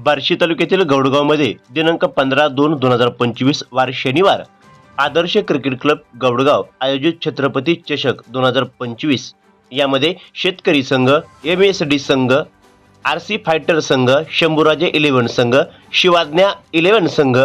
बार्शी तालुक्यातील गौडगावमध्ये दिनांक 15/2/2025 वार शनिवार आदर्श क्रिकेट क्लब गौडगाव आयोजित छत्रपती चषक 2025 यामध्ये शेतकरी संघ, MSD संघ, RC फायटर संघ, शंभूराजे 11 संघ, शिवाज्ञा 11 संघ,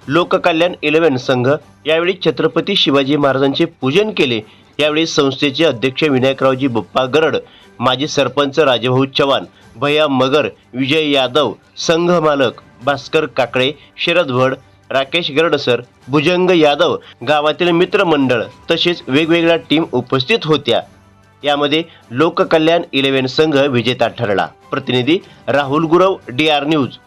लोककल्याण 11 संघ यावेळी छत्रपती शिवाजी महाराजांचे पूजन केले। यावेळी संस्थेचे अध्यक्ष विनायकरावजी बप्पा गरड, माजी सरपंच राजभाऊ चव्हाण, भैया मगर, विजय यादव, संघ मालक भास्कर काकळे, शरद भड, राकेश गरडसर, भुजंग यादव, गावातील मित्रमंडळ तसेच वेगवेगळ्या टीम उपस्थित होत्या। यामध्ये लोककल्याण 11 संघ विजेता ठरला। प्रतिनिधी राहुल गुरव, DR न्यूज।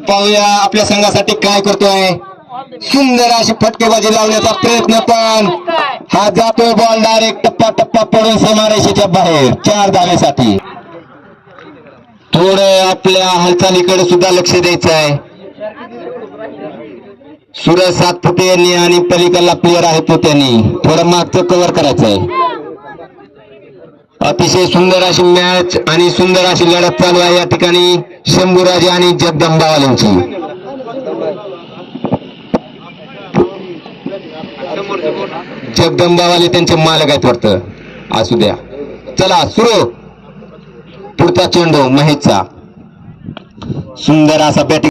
पाहूया आपल्या संघासाठी काय करतोय। सुंदर अशी फटकेबाजी लावण्याचा प्रयत्न, पण हा जातोय बॉल डायरेक्ट टप्पा टप्पा पडून सीमारेषेच्या बाहेर 4 धावेसाठी। थोडं आपल्या हालचालीकडे सुद्धा लक्ष द्यायचं आहे। सूरज सातपुते यांनी आणि पलीकडला प्लेअर आहे तो त्यांनी थोडं मागचं कव्हर करायचं आहे। अतिशय सुंदर अशी मॅच आणि सुंदर अशी लढत चालू आहे या ठिकाणी शंभूराजे आणि जगदंबावाल्यांची। जगदंबावाले त्यांचे मालक आहेत वाटतं, असू द्या। चला सुरू, पुढचा चेंडू महेशचा, सुंदर असा बॅटिंग।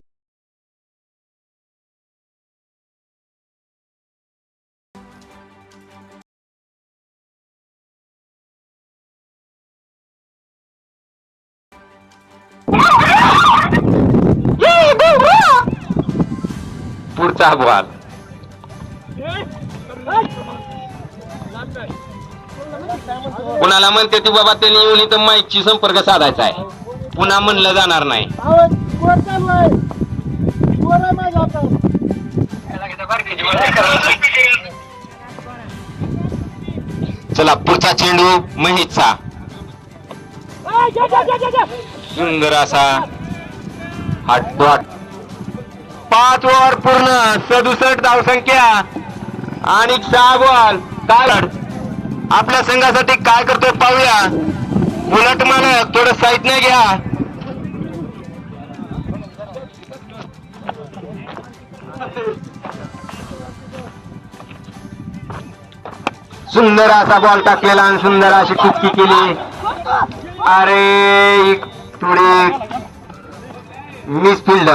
पुढचा बॉल कुणाला म्हणते ती बाबा त्यांनी येऊन इथं माईकची संपर्क साधायचा आहे, पुन्हा म्हणलं जाणार नाही। चला पुढचा चेंडू महेशचा, सुंदर असा हाटबॉट। 5 ओव्हर पूर्ण, 67 धावसंख्या आणि 6 बॉल। काय आपल्या संघासाठी काय करतोय पाहूया। उलट मालक थोडं साईडने घ्या। सुंदर असा बॉल टाकलेला आणि सुंदर अशी कुस्ती केली। अरे थोडी मिसफिल्ड,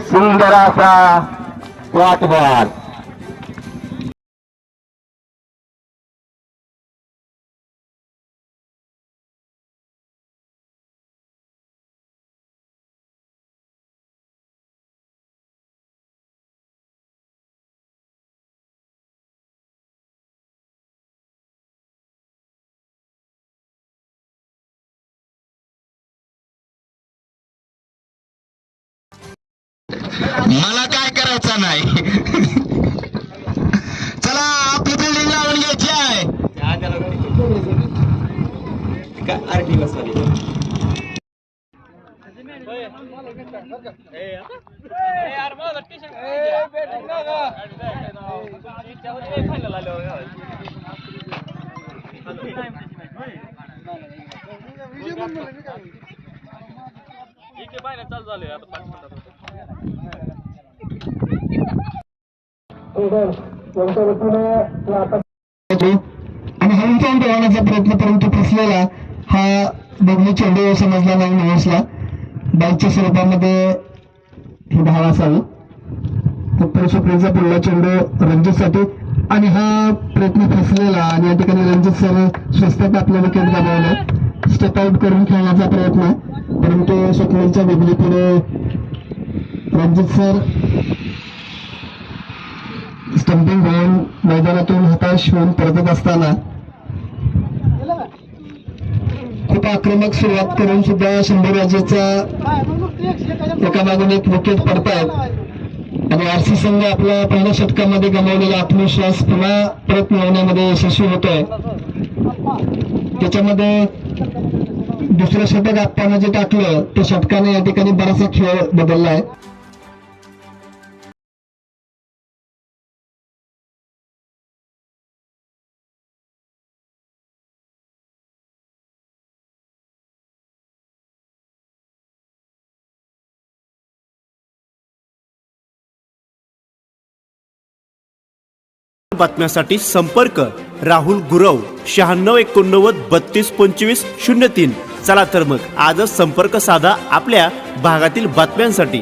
सुंदर असा बॉल। मला काय करायचं नाही. चला आपली बिल्डिंग लावून घ्यायची आहे. आणि हळून चालू ठेवण्याचा प्रयत्न परंतु फसलेला हा बघणी चेंडू समजला नाही निवसला. बाईकच्या स्वरूपामध्ये ही धाव असावी. उत्तर सुप्रीचा पुढला चेंडू रणजितसाठी आणि हा प्रयत्न फसलेला आणि या ठिकाणी रणजित सर स्वस्तात आपल्या विकेट गमावलं. स्टेप आउट करून खेळण्याचा प्रयत्न परंतु स्वप्नीलच्या बिगली पुढे रणजित सर स्टंपिंग होऊन मैदानातून हताश होऊन परतत असताना खूप आक्रमक सुरुवात करून सुद्धा शंभर राजाचा एकामागून एक विकेट पडतायत आणि आरसी संघ आपला पहिल्या षटकामध्ये गमावलेला आत्मविश्वास पुन्हा परत मिळवण्यामध्ये यशस्वी होतोय. त्याच्यामध्ये दुसरं षटक आपण जे टाकलं त्या षटकाने या ठिकाणी बराचसा खेळ बदललाय. बातम्यासाठी संपर्क राहुल गुरव 9689322503. चला तर मग आजच संपर्क साधा आपल्या भागातील बातम्यांसाठी.